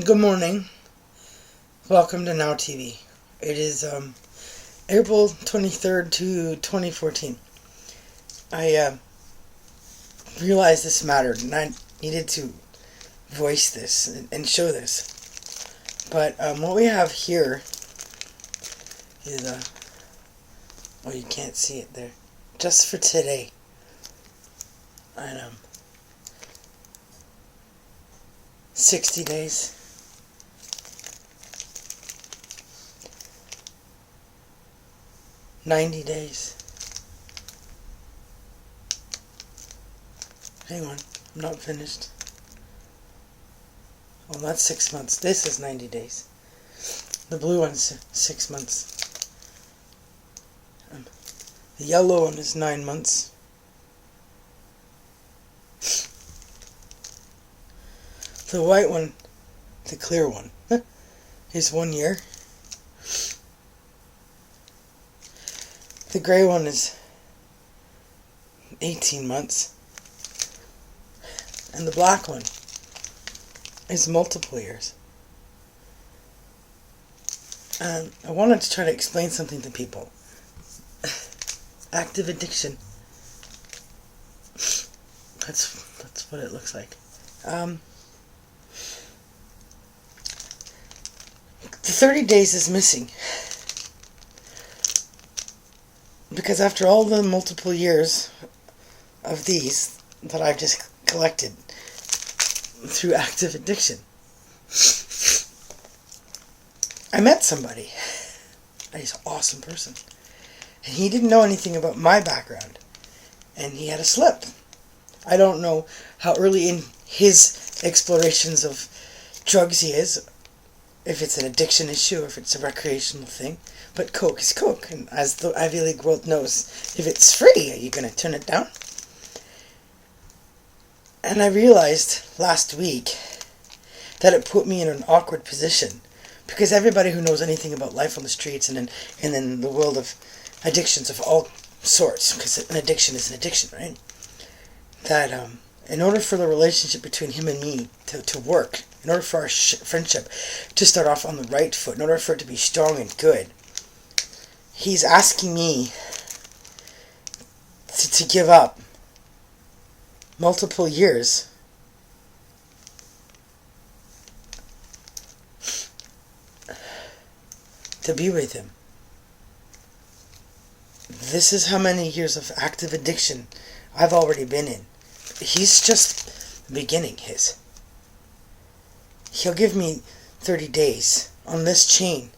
Good morning. Welcome to Now TV. It is April 23rd to 2014. I realized this mattered and I needed to voice this and show this. But what we have here is oh, you can't see it there. Just for today. And 60 days. 90 days. Hang on, I'm not finished. Well, that's 6 months. This is 90 days. The blue one's 6 months. The yellow one is 9 months. The white one, the clear one, is 1 year. The gray one is 18 months. And the black one is multiple years. And I wanted to try to explain something to people. Active addiction. That's what it looks like. The 30 days is missing. Because after all the multiple years of these that I've just collected through active addiction, I met somebody. He's an awesome person. And he didn't know anything about my background. And he had a slip. I don't know how early in his explorations of drugs he is, if it's an addiction issue or if it's a recreational thing. But Coke is Coke, and as the Ivy League world knows, if it's free, are you going to turn it down? And I realized last week that it put me in an awkward position, because everybody who knows anything about life on the streets and in the world of addictions of all sorts, because an addiction is an addiction, right? That in order for the relationship between him and me to work, in order for our friendship to start off on the right foot, in order for it to be strong and good, he's asking me to give up multiple years to be with him. This is how many years of active addiction I've already been in. He's just beginning his. He'll give me 30 days on this chain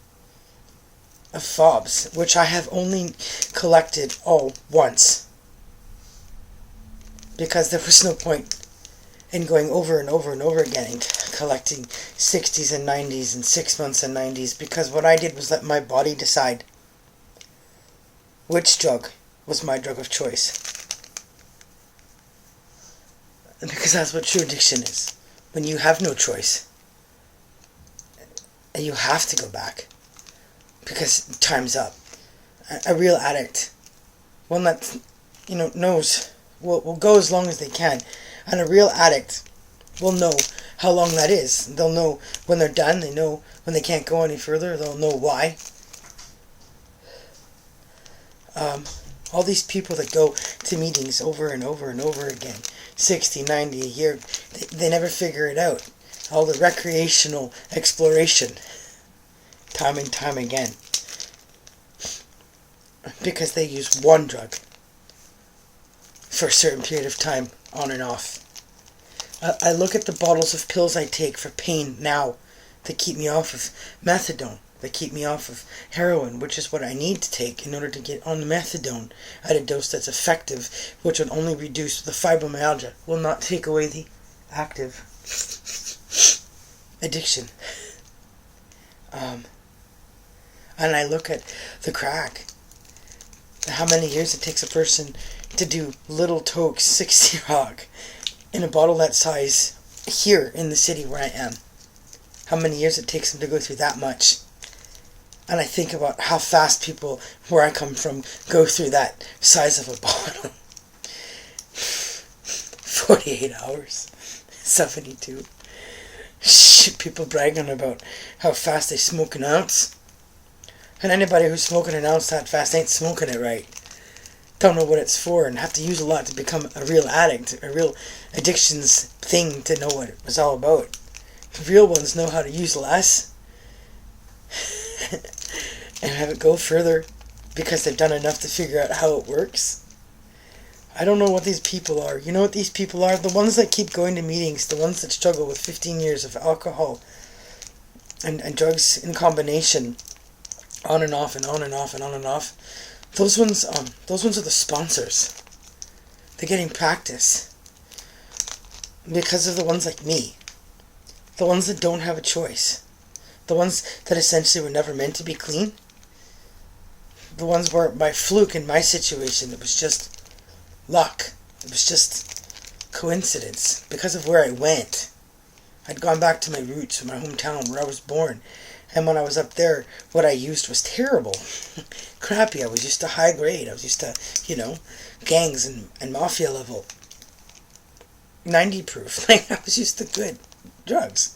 of Fobs, which I have only collected all once, because there was no point in going over and over and over again and collecting 60s and 90s and 6 months and 90s, because what I did was let my body decide which drug was my drug of choice. And because that's what true addiction is, when you have no choice and you have to go back because time's up. A real addict, one that knows will go as long as they can, and a real addict will know how long that is. They'll know when they're done. They know when they can't go any further. They'll know why. All these people that go to meetings over and over and over again, 60, 90 a year, they never figure it out. All the recreational exploration, time and time again, because they use one drug for a certain period of time, on and off. I look at the bottles of pills I take for pain now that keep me off of methadone, that keep me off of heroin, which is what I need to take in order to get on the methadone at a dose that's effective, which will only reduce the fibromyalgia, will not take away the active addiction. And I look at the crack, how many years it takes a person to do Little Toke's 60 Rock in a bottle that size here in the city where I am. How many years it takes them to go through that much. And I think about how fast people where I come from go through that size of a bottle. 48 hours. 72. Shit. people bragging about how fast they smoke an ounce. And anybody who's smoking an ounce that fast ain't smoking it right. Don't know what it's for and have to use a lot to become a real addict, a real addictions thing to know what it was all about. The real ones know how to use less and have it go further because they've done enough to figure out how it works. I don't know what these people are. You know what these people are? The ones that keep going to meetings, the ones that struggle with 15 years of alcohol and drugs in combination, on and off and on and off and on and off. Those ones are the sponsors. They're getting practice because of the ones like me. The ones that don't have a choice. The ones that essentially were never meant to be clean. The ones where by fluke in my situation it was just luck. It was just coincidence because of where I went. I'd gone back to my roots, my hometown where I was born. And when I was up there, what I used was terrible. Crappy. I was used to high grade. I was used to, gangs and mafia level. 90 proof. Like, I was used to good drugs.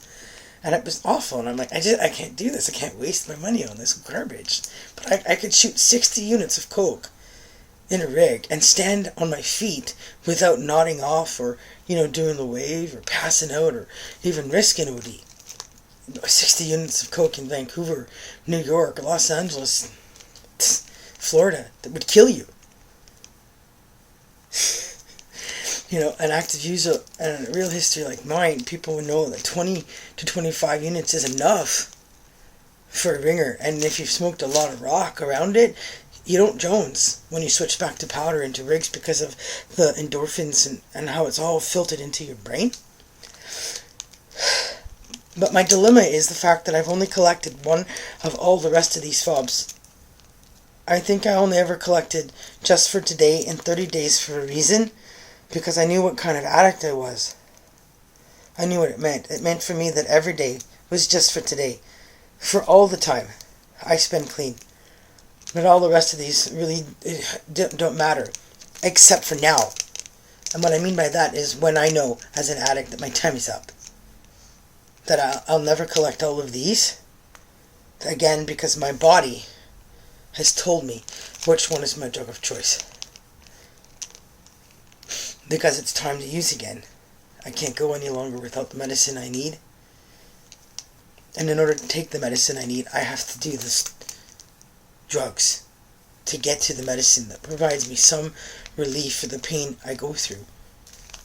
And it was awful. And I'm like, I can't do this. I can't waste my money on this garbage. But I could shoot 60 units of coke in a rig and stand on my feet without nodding off or, doing the wave or passing out or even risking OD. 60 units of coke in Vancouver, New York, Los Angeles, Florida, that would kill you. An active user and a real history like mine, people would know that 20 to 25 units is enough for a ringer. And if you've smoked a lot of rock around it, you don't Jones when you switch back to powder into rigs because of the endorphins and how it's all filtered into your brain. But my dilemma is the fact that I've only collected one of all the rest of these fobs. I think I only ever collected just for today and 30 days for a reason, because I knew what kind of addict I was. I knew what it meant. It meant for me that every day was just for today. For all the time, I spend clean. But all the rest of these really don't matter, except for now. And what I mean by that is when I know, as an addict, that my time is up. That I'll never collect all of these. Again, because my body has told me which one is my drug of choice. Because it's time to use again. I can't go any longer without the medicine I need. And in order to take the medicine I need, I have to do this drugs to get to the medicine that provides me some relief for the pain I go through,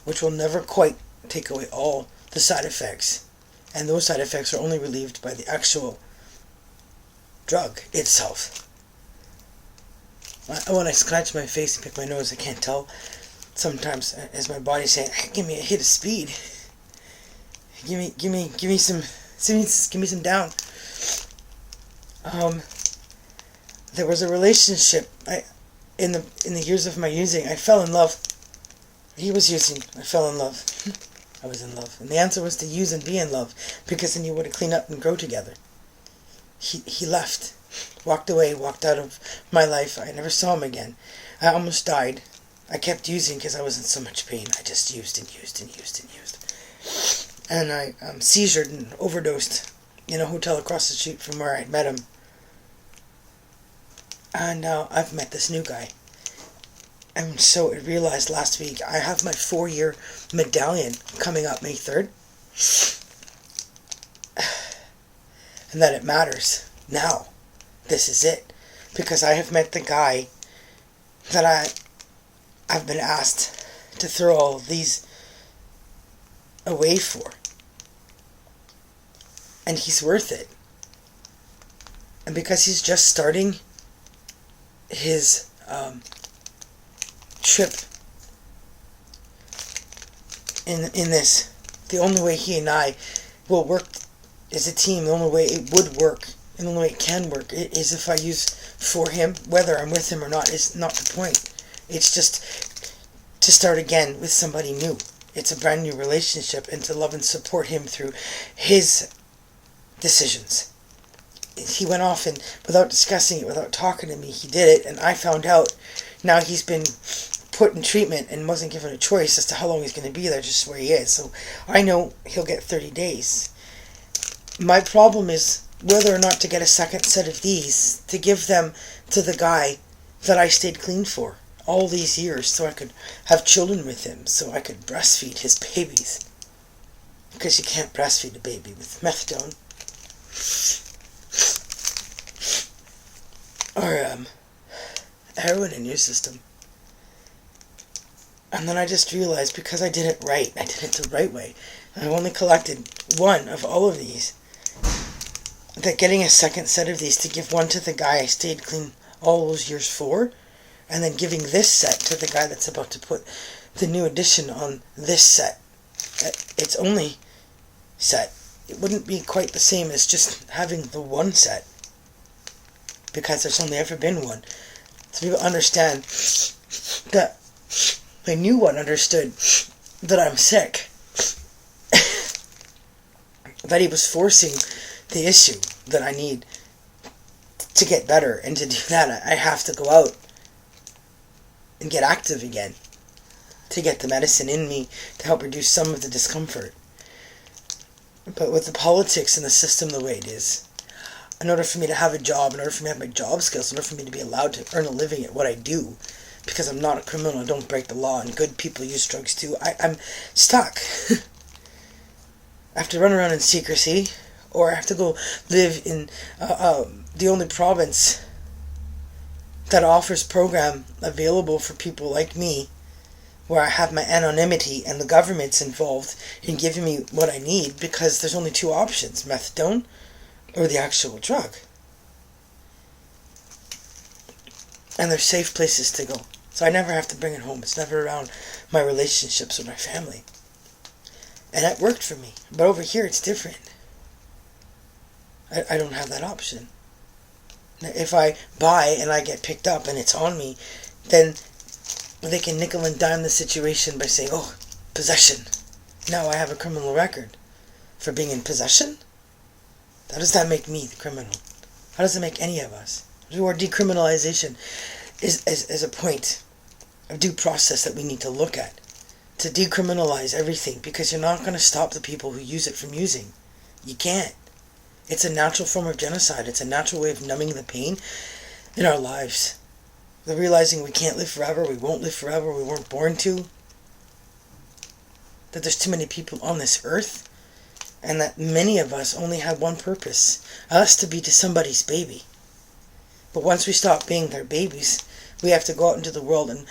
which will never quite take away all the side effects. And those side effects are only relieved by the actual drug itself. When I scratch my face and pick my nose, I can't tell sometimes as my body's saying, hey, give me a hit of speed. Give me some down. There was a relationship. In the years of my using, I fell in love. He was using. I fell in love. I was in love. And the answer was to use and be in love, because then you would have cleaned up and grow together. He left. Walked away, walked out of my life. I never saw him again. I almost died. I kept using because I was in so much pain. I just used and used and used and used. And I seizured and overdosed in a hotel across the street from where I'd met him. And now I've met this new guy. And so I realized last week I have my 4-year medallion coming up May 3rd. And that it matters. Now. This is it. Because I have met the guy that I've been asked to throw all these away for. And he's worth it. And because he's just starting his trip in this, the only way he and I will work as a team, the only way it would work, and the only way it can work, is if I use for him. Whether I'm with him or not is not the point. It's just to start again with somebody new. It's a brand new relationship, and to love and support him through his decisions. He went off, and without discussing it, without talking to me, he did it, and I found out. Now he's been put in treatment and wasn't given a choice as to how long he's going to be there, just where he is. So I know he'll get 30 days. My problem is whether or not to get a second set of these to give them to the guy that I stayed clean for all these years so I could have children with him, so I could breastfeed his babies. Because you can't breastfeed a baby with methadone. Or heroin in your system. And then I just realized, because I did it right, I did it the right way, and I only collected one of all of these, that getting a second set of these to give one to the guy I stayed clean all those years for, and then giving this set to the guy that's about to put the new edition on this set, its only set, it wouldn't be quite the same as just having the one set, because there's only ever been one. So people understand that the new one understood that I'm sick. That he was forcing the issue that I need to get better, and to do that I have to go out and get active again to get the medicine in me to help reduce some of the discomfort. But with the politics and the system the way it is, in order for me to have a job, in order for me to have my job skills, in order for me to be allowed to earn a living at what I do, because I'm not a criminal, I don't break the law, and good people use drugs too, I'm stuck. I have to run around in secrecy, or I have to go live in the only province that offers program available for people like me, where I have my anonymity and the government's involved in giving me what I need, because there's only two options, methadone or the actual drug. And they're safe places to go. So I never have to bring it home. It's never around my relationships with my family. And that worked for me. But over here it's different. I don't have that option. If I buy and I get picked up and it's on me, then they can nickel and dime the situation by saying, oh, possession. Now I have a criminal record for being in possession? How does that make me the criminal? How does it make any of us? Or decriminalization is a point of due process that we need to look at. To decriminalize everything, because you're not going to stop the people who use it from using. You can't. It's a natural form of genocide. It's a natural way of numbing the pain in our lives. The realizing we can't live forever, we won't live forever, we weren't born to. That there's too many people on this earth, and that many of us only have one purpose, us to be to somebody's baby. But once we stop being their babies, we have to go out into the world and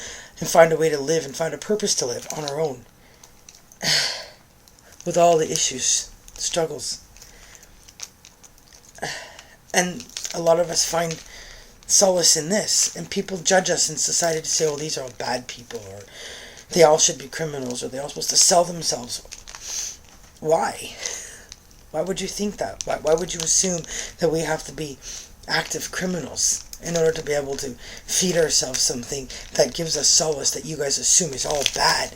find a way to live and find a purpose to live on our own. With all the issues, struggles. And a lot of us find solace in this, and people judge us in society to say, oh, these are all bad people, or they all should be criminals, or they're all supposed to sell themselves. Why? Why would you think that? Why would you assume that we have to be active criminals in order to be able to feed ourselves something that gives us solace that you guys assume is all bad?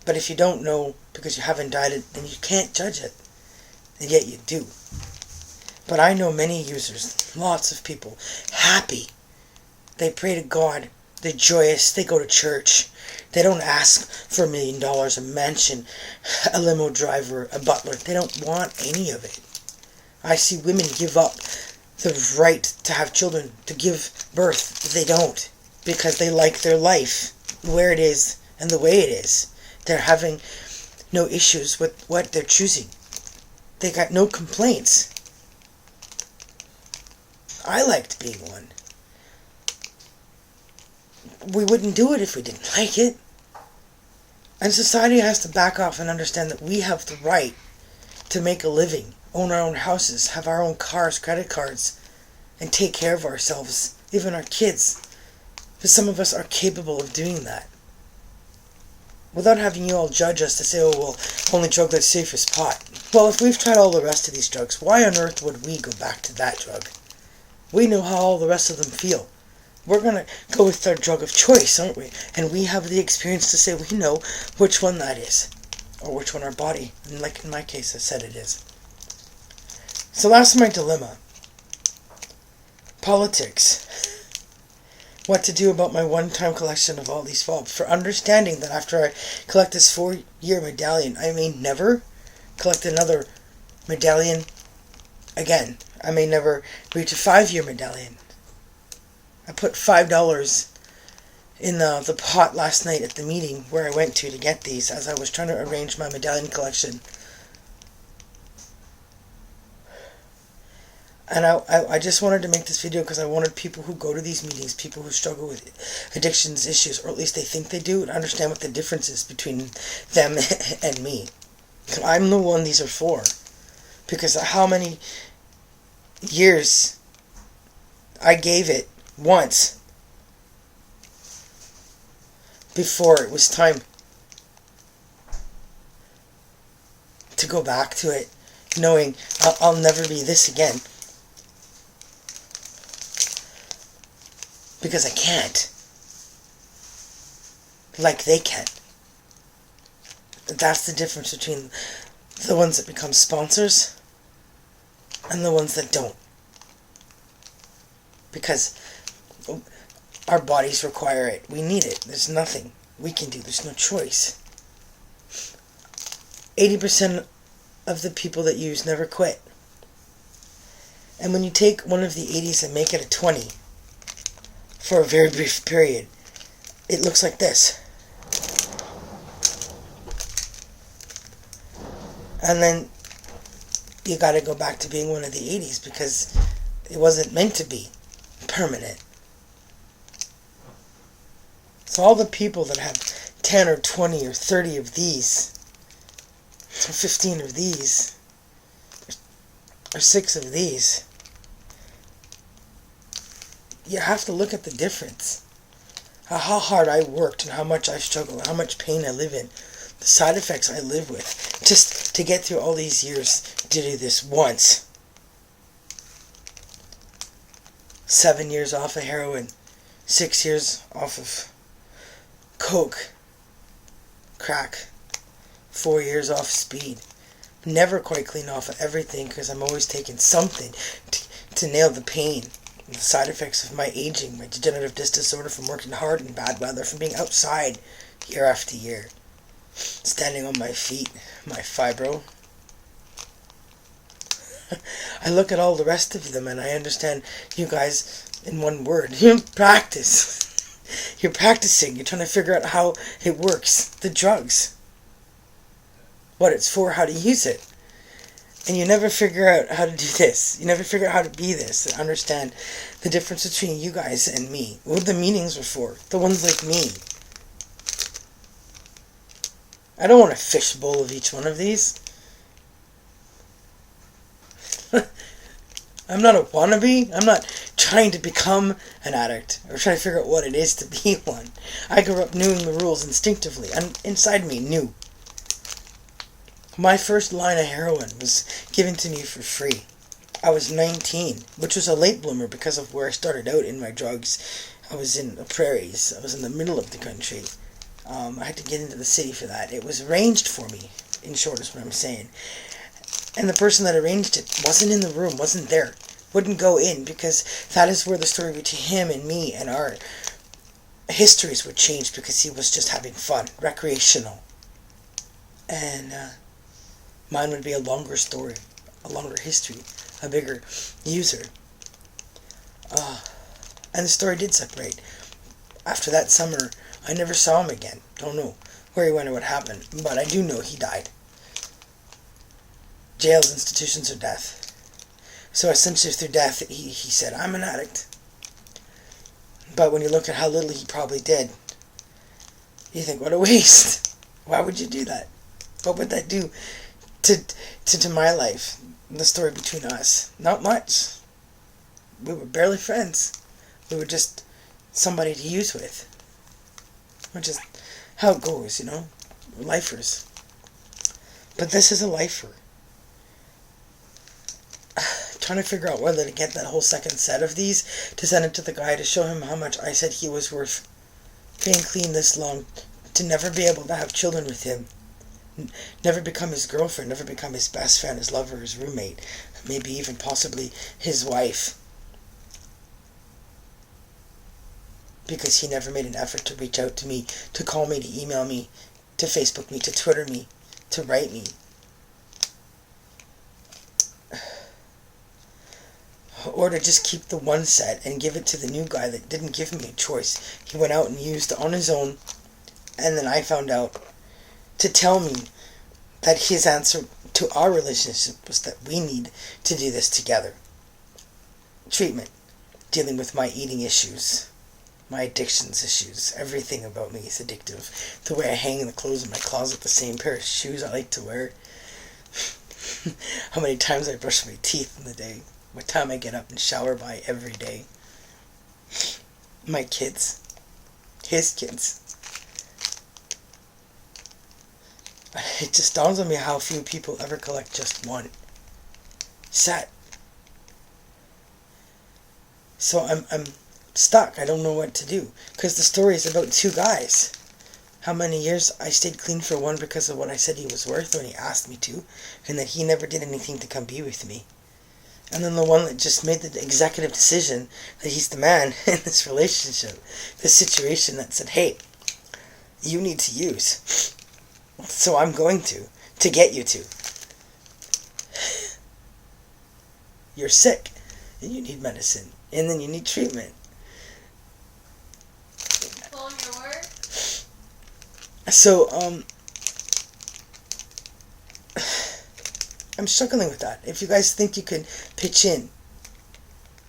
But if you don't know because you haven't died it, then you can't judge it. And yet you do. But I know many users, lots of people, happy. They pray to God. They're joyous. They go to church. They don't ask for $1 million, a mansion, a limo driver, a butler. They don't want any of it. I see women give up the right to have children, to give birth. They don't, because they like their life, where it is and the way it is. They're having no issues with what they're choosing. They got no complaints. I liked being one. We wouldn't do it if we didn't like it. And society has to back off and understand that we have the right to make a living, own our own houses, have our own cars, credit cards, and take care of ourselves, even our kids. Because some of us are capable of doing that. Without having you all judge us to say, oh, well, only drug that's safe is pot. Well, if we've tried all the rest of these drugs, why on earth would we go back to that drug? We know how all the rest of them feel. We're going to go with our drug of choice, aren't we? And we have the experience to say we know which one that is. Or which one our body, and like in my case, I said it is. So that's my dilemma. Politics. What to do about my one-time collection of all these Fobs. For understanding that after I collect this 4-year medallion, I may never collect another Medallion, again, I may never reach a 5-year medallion. I put $5 in the pot last night at the meeting where I went to get these as I was trying to arrange my medallion collection. And I just wanted to make this video because I wanted people who go to these meetings, people who struggle with addictions issues, or at least they think they do, to understand what the difference is between them and me. I'm the one these are for. Because of how many years I gave it once before it was time to go back to it, knowing I'll never be this again. Because I can't. Like they can. That's the difference between the ones that become sponsors and the ones that don't. Because our bodies require it. We need it. There's nothing we can do. There's no choice. 80% of the people that use never quit. And when you take one of the 80s and make it a 20 for a very brief period, it looks like this. And then you gotta go back to being one of the 80s because it wasn't meant to be permanent. So all the people that have 10 or 20 or 30 of these, or 15 of these, or 6 of these, you have to look at the difference. How hard I worked and how much I struggled and how much pain I live in. The side effects I live with. Just to get through all these years to do this once. 7 years off of heroin. 6 years off of coke. Crack. 4 years off speed. Never quite clean off of everything because I'm always taking something to nail the pain. The side effects of my aging, my degenerative disc disorder from working hard in bad weather, from being outside year after year. Standing on my feet, my fibro. I look at all the rest of them and I understand you guys in one word. You practice. You're practicing. You're trying to figure out how it works. The drugs. What it's for, how to use it. And you never figure out how to do this. You never figure out how to be this. And understand the difference between you guys and me. What the meetings were for. The ones like me. I don't want a fishbowl of each one of these. I'm not a wannabe. I'm not trying to become an addict or trying to figure out what it is to be one. I grew up knowing the rules instinctively, and inside me knew. My first line of heroin was given to me for free. I was 19, which was a late bloomer because of where I started out in my drugs. I was in the prairies. I was in the middle of the country. I had to get into the city for that. It was arranged for me, in short is what I'm saying. And the person that arranged it wasn't in the room, wasn't there. Wouldn't go in because that is where the story between him and me and our histories would change because he was just having fun, recreational. And mine would be a longer story, a longer history, a bigger user. And the story did separate. After that summer, I never saw him again. Don't know where he went or what happened, but I do know he died. Jails, institutions, or death. So essentially through death, he said, I'm an addict. But when you look at how little he probably did, you think, what a waste. Why would you do that? What would that do to my life? The story between us. Not much. We were barely friends. We were just somebody to use with. Which is how it goes, you know? We're lifers. But this is a lifer. Trying to figure out whether to get that whole second set of these to send it to the guy to show him how much I said he was worth being clean this long, to never be able to have children with him, never become his girlfriend, never become his best friend, his lover, his roommate, maybe even possibly his wife, because he never made an effort to reach out to me, to call me, to email me, to Facebook me, to Twitter me, to write me. or to just keep the one set and give it to the new guy that didn't give me a choice. He went out and used it on his own, and then I found out to tell me that his answer to our relationship was that we need to do this together. Treatment, dealing with my eating issues, my addictions issues, everything about me is addictive. The way I hang the clothes in my closet, the same pair of shoes I like to wear, how many times I brush my teeth in the day, what time I get up and shower by every day. My kids, his kids. It just dawns on me how few people ever collect just one set. So I'm stuck. I don't know what to do. Because the story is about two guys. How many years I stayed clean for one because of what I said he was worth when he asked me to. And that he never did anything to come be with me. And then the one that just made the executive decision that he's the man in this relationship. This situation that said, hey, you need to use. So I'm going to get you to. You're sick. And you need medicine. And then you need treatment. So, I'm struggling with that. If you guys think you can pitch in,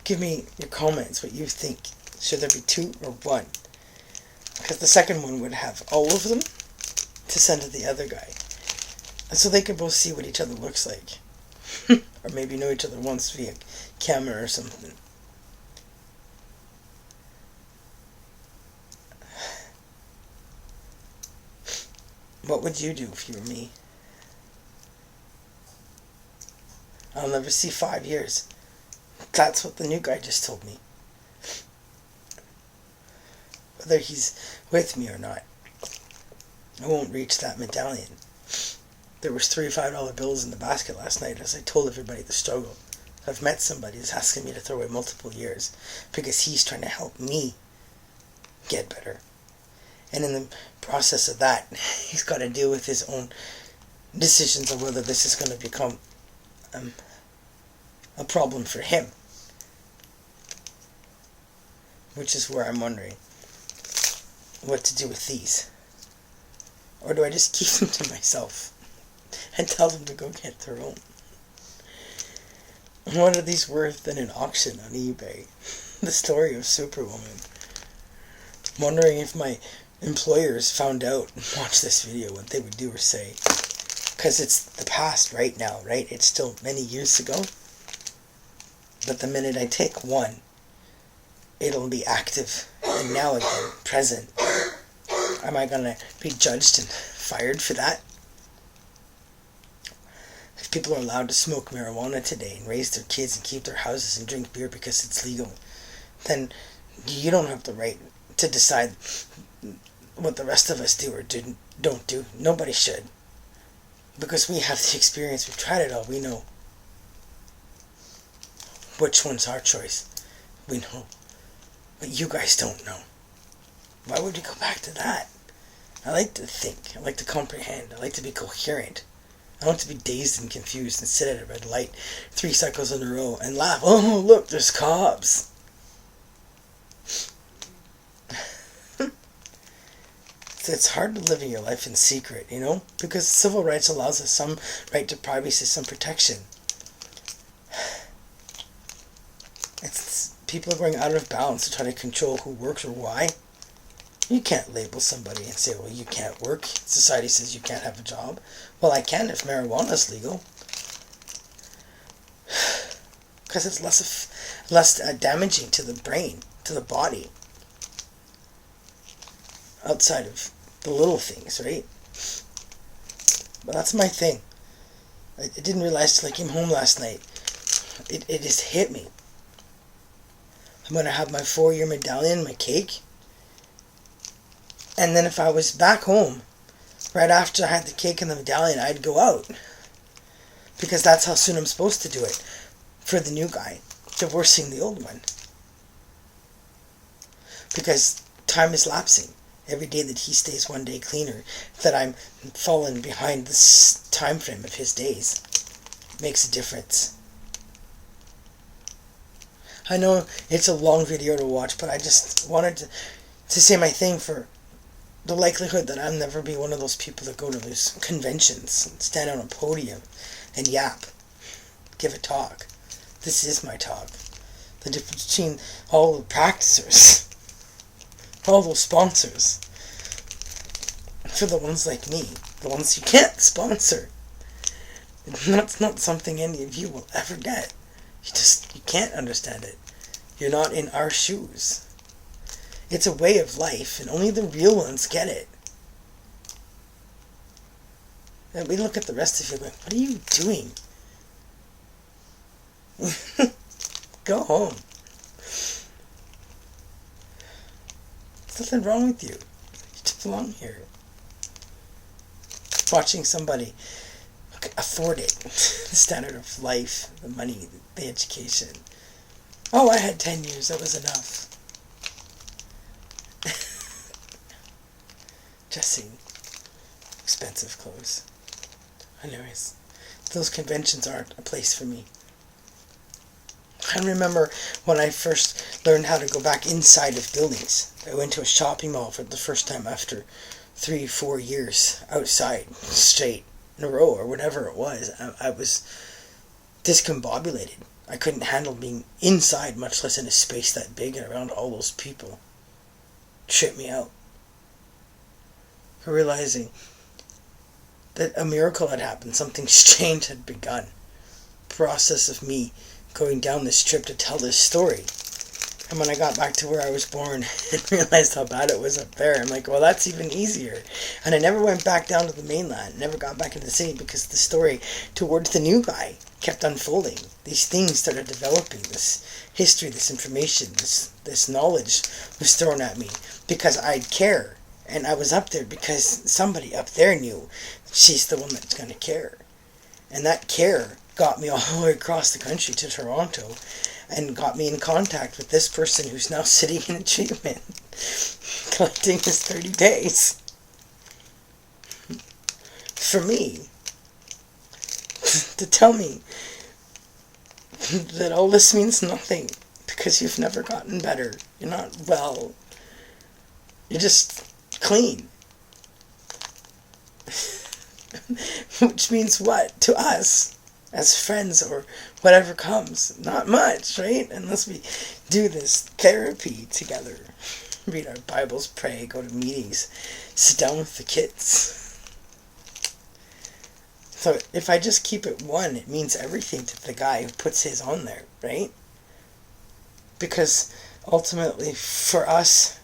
give me your comments, what you think. Should there be two or one? Because the second one would have all of them to send to the other guy. And so they could both see what each other looks like. Or maybe know each other once via camera or something. What would you do if you were me? I'll never see 5 years. That's what the new guy just told me. Whether he's with me or not, I won't reach that medallion. There was $3 $5 bills in the basket last night as I told everybody the struggle. I've met somebody who's asking me to throw away multiple years because he's trying to help me get better. And in the process of that, he's got to deal with his own decisions on whether this is going to become a problem for him. Which is where I'm wondering what to do with these. Or do I just keep them to myself and tell them to go get their own? What are these worth in an auction on eBay? The story of Superwoman. Wondering if my employers found out and watched this video, what they would do or say. Because it's the past right now, right? It's still many years ago. But the minute I take one, it'll be active and now again, present. Am I going to be judged and fired for that? If people are allowed to smoke marijuana today and raise their kids and keep their houses and drink beer because it's legal, then you don't have the right to decide what the rest of us do or don't do. Nobody should. Because we have the experience, we've tried it all, we know which one's our choice. We know. But you guys don't know. Why would we go back to that? I like to think, I like to comprehend, I like to be coherent. I want to be dazed and confused and sit at a red light 3 cycles in a row and laugh. Oh, look, there's cops. It's hard to live in your life in secret, you know? Because civil rights allows us some right to privacy, some protection. People are going out of bounds to try to control who works or why. You can't label somebody and say, well, you can't work. Society says you can't have a job. Well, I can if marijuana's legal. Because it's less damaging to the brain, to the body. Outside of the little things, right? But that's my thing. I didn't realize till I came home last night. It just hit me. I'm going to have my 4-year medallion, my cake. And then if I was back home, right after I had the cake and the medallion, I'd go out. Because that's how soon I'm supposed to do it. For the new guy. Divorcing the old one. Because time is lapsing. Every day that he stays 1 day cleaner, that I'm falling behind this time frame of his days, makes a difference. I know it's a long video to watch, but I just wanted to say my thing for the likelihood that I'll never be one of those people that go to those conventions and stand on a podium and yap, give a talk. This is my talk. The difference between all the practicers, all those sponsors, for the ones like me, the ones you can't sponsor. That's not something any of you will ever get. You can't understand it. You're not in our shoes. It's a way of life, and only the real ones get it. And we look at the rest of you going, what are you doing? Go home. There's nothing wrong with you. You just belong here. Watching somebody afford it, the standard of life, the money, the education. Oh, I had 10 years, that was enough. Dressing expensive clothes. Anyways, those conventions aren't a place for me. I remember when I first learned how to go back inside of buildings. I went to a shopping mall for the first time after 3-4 years outside, straight in a row, or whatever it was. I was discombobulated. I couldn't handle being inside, much less in a space that big and around all those people. It tripped me out. Realizing that a miracle had happened, something strange had begun. Process of me going down this trip to tell this story. And when I got back to where I was born and realized how bad it was up there, I'm like, well, that's even easier. And I never went back down to the mainland, never got back into the city, because the story towards the new guy kept unfolding. These things started developing, this history, this information, this knowledge was thrown at me because I'd care. And I was up there because somebody up there knew she's the one that's going to care. And that care got me all the way across the country to Toronto and got me in contact with this person who's now sitting in a treatment, collecting his 30 days. For me, to tell me that all this means nothing because you've never gotten better. You're not well. You're just clean. Which means what to us as friends or whatever comes? Not much, right? Unless we do this therapy together, read our Bibles, pray, go to meetings, sit down with the kids. So if I just keep it one, it means everything to the guy who puts his on there, right? Because ultimately for us,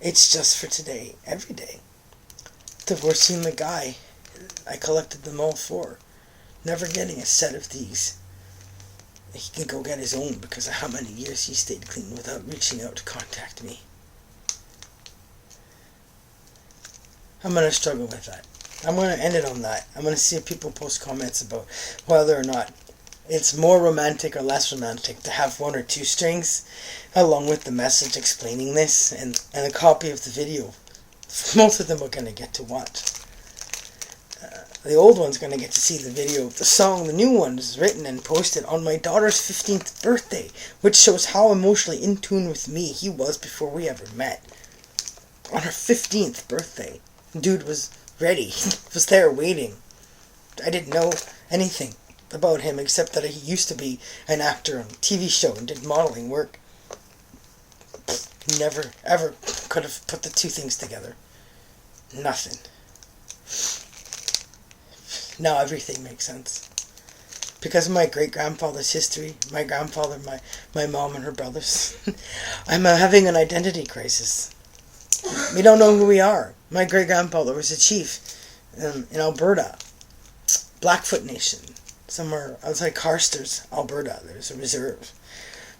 it's just for today, every day. Divorcing the guy I collected them all for. Never getting a set of these. He can go get his own because of how many years he stayed clean without reaching out to contact me. I'm going to struggle with that. I'm going to end it on that. I'm going to see if people post comments about whether or not it's more romantic or less romantic to have 1 or 2 strings along with the message explaining this and a copy of the video. Most of them are going to get to watch. The old one's going to get to see the video of the song. The new one is written and posted on my daughter's 15th birthday, which shows how emotionally in tune with me he was before we ever met. On her 15th birthday, dude was ready. He was there waiting. I didn't know anything about him except that he used to be an actor on a TV show and did modeling work. Never, ever could have put the two things together. Nothing. Now everything makes sense. Because of my great-grandfather's history, my grandfather, my mom and her brothers, I'm having an identity crisis. We don't know who we are. My great-grandfather was a chief in Alberta, Blackfoot Nation, somewhere outside Carsters, Alberta. There's a reserve.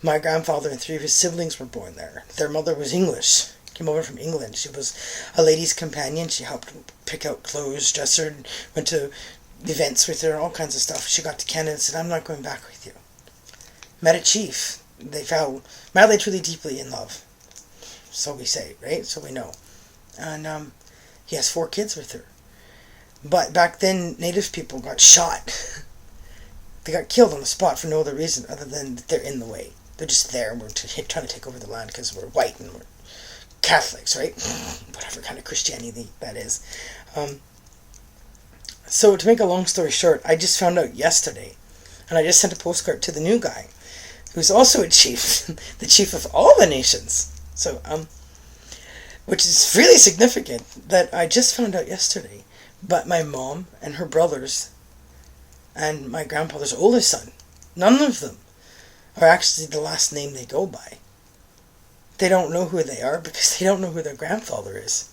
My grandfather and 3 of his siblings were born there. Their mother was English, came over from England. She was a lady's companion. She helped pick out clothes, dress her, went to events with her, all kinds of stuff. She got to Canada and said, I'm not going back with you. Met a chief. They fell madly, truly, deeply in love. So we say, right? So we know. And he has 4 kids with her. But back then, Native people got shot. They got killed on the spot for no other reason other than that they're in the way. They're just there, and we're trying to take over the land because we're white and we're Catholics, right? Whatever kind of Christianity that is. So to make a long story short, I just found out yesterday, and I just sent a postcard to the new guy, who's also a chief, the chief of all the nations. So, which is really significant that I just found out yesterday. But my mom and her brothers and my grandfather's oldest son, none of them are actually the last name they go by. They don't know who they are because they don't know who their grandfather is.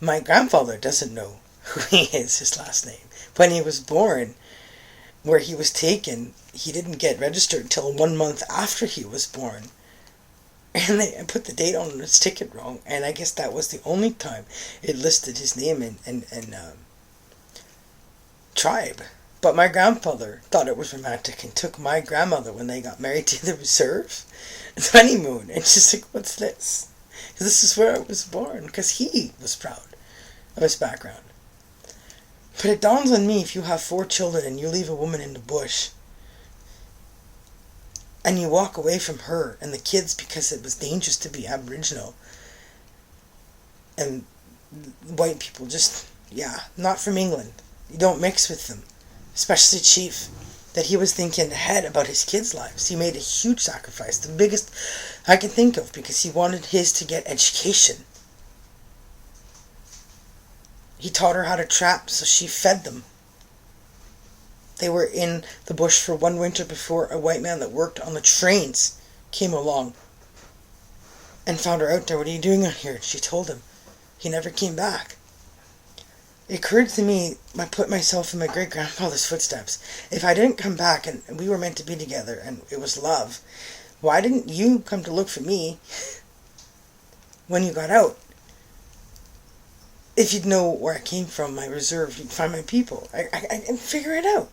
My grandfather doesn't know who he is, his last name. When he was born, where he was taken, he didn't get registered until 1 month after he was born. And they put the date on his ticket wrong, and I guess that was the only time it listed his name and tribe. But my grandfather thought it was romantic and took my grandmother when they got married to the reserve, the honeymoon, and she's like, "What's this?" Because this is where I was born, because he was proud of his background. But it dawns on me, if you have 4 children and you leave a woman in the bush, and you walk away from her and the kids because it was dangerous to be Aboriginal, and white people just, not from England, you don't mix with them, especially Chief, that he was thinking ahead about his kids' lives. He made a huge sacrifice, the biggest I can think of, because he wanted his to get education. He taught her how to trap, so she fed them. They were in the bush for 1 winter before a white man that worked on the trains came along and found her out there. "What are you doing out here?" She told him. He never came back. It occurred to me, I put myself in my great-grandfather's footsteps. If I didn't come back and we were meant to be together and it was love, why didn't you come to look for me when you got out? If you'd know where I came from, my reserve, you'd find my people. I'd figure it out.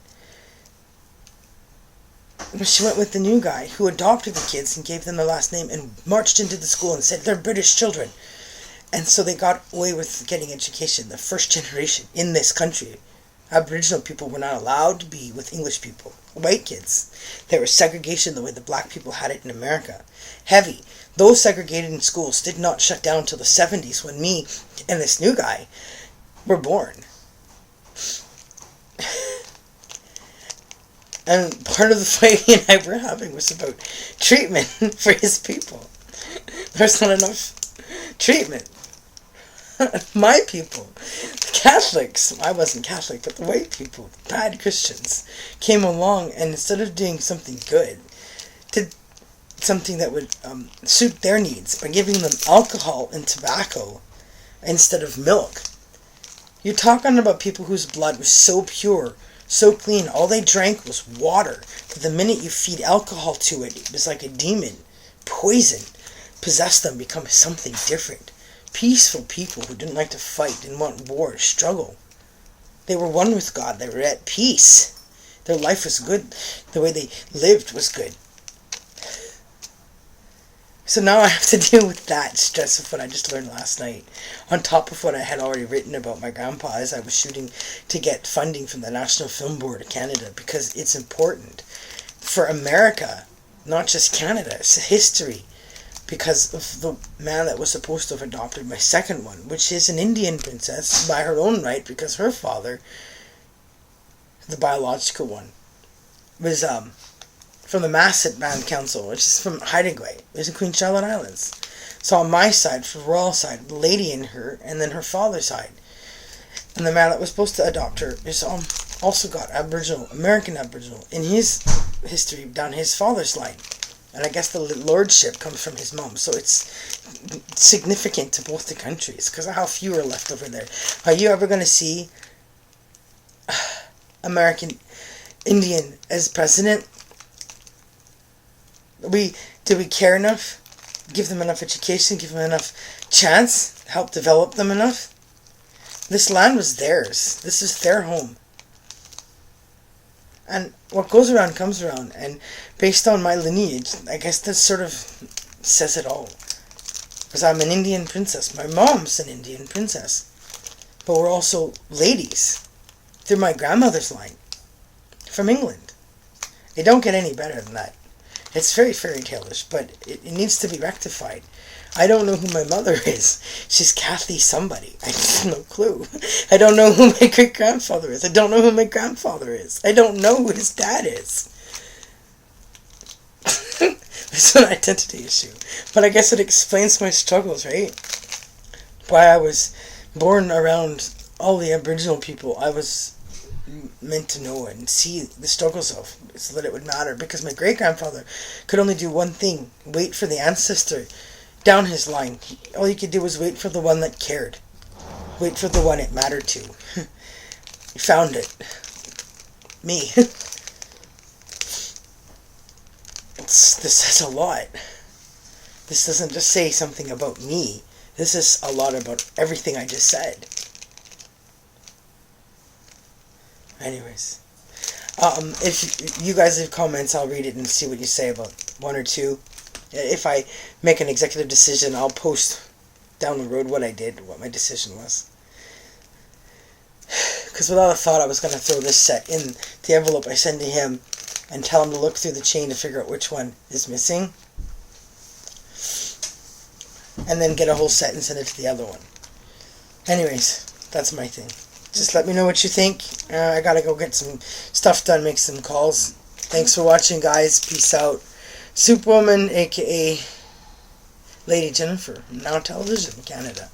But she went with the new guy who adopted the kids and gave them the last name and marched into the school and said, "They're British children." And so they got away with getting education, the first generation in this country. Aboriginal people were not allowed to be with English people, white kids. There was segregation the way the black people had it in America. Heavy. Those segregated in schools did not shut down until the 70s when me and this new guy were born. And part of the fight he and I were having was about treatment for his people. There's not enough treatment. My people, the Catholics, I wasn't Catholic, but the white people, bad Christians, came along and instead of doing something good, did something that would suit their needs by giving them alcohol and tobacco instead of milk. You're talking about people whose blood was so pure, so clean, all they drank was water. But the minute you feed alcohol to it, it was like a demon, poison, possessed them, become something different. Peaceful people who didn't like to fight, didn't want war, struggle. They were one with God, they were at peace. Their life was good, the way they lived was good. So now I have to deal with that stress of what I just learned last night, on top of what I had already written about my grandpa as I was shooting to get funding from the National Film Board of Canada, because it's important for America, not just Canada. It's history, because of the man that was supposed to have adopted my second one, which is an Indian princess by her own right, because her father, the biological one, was from the Masset Band Council, which is from Hideaway. It was in Queen Charlotte Islands. So on my side, for the royal side, the lady in her, and then her father's side. And the man that was supposed to adopt her is also got Aboriginal, American Aboriginal, in his history down his father's line. And I guess the lordship comes from his mom. So it's significant to both the countries because of how few are left over there. Are you ever going to see American Indian as president? Do we care enough? Give them enough education? Give them enough chance? Help develop them enough? This land was theirs. This is their home. And what goes around comes around. And based on my lineage, I guess that sort of says it all. Because I'm an Indian princess. My mom's an Indian princess. But we're also ladies. Through my grandmother's line. From England. They don't get any better than that. It's very fairy tale-ish, but it needs to be rectified. I don't know who my mother is. She's Kathy somebody. I have no clue. I don't know who my great-grandfather is. I don't know who my grandfather is. I don't know who his dad is. It's an identity issue. But I guess it explains my struggles, right? Why I was born around all the Aboriginal people. I was meant to know and see the struggles of, so that it would matter. Because my great-grandfather could only do one thing. Wait for the ancestor down his line. All you could do was wait for the one that cared. Wait for the one it mattered to. He found it. Me. This says a lot. This doesn't just say something about me. This is a lot about everything I just said. Anyways. If you guys leave comments, I'll read it and see what you say about one or two. If I make an executive decision, I'll post down the road what I did, what my decision was. Because without a thought, I was going to throw this set in the envelope I send to him and tell him to look through the chain to figure out which one is missing. And then get a whole set and send it to the other one. Anyways, that's my thing. Just let me know what you think. I gotta go get some stuff done, make some calls. Thanks for watching, guys. Peace out. Superwoman, a.k.a. Lady Jennifer, Now Television, Canada.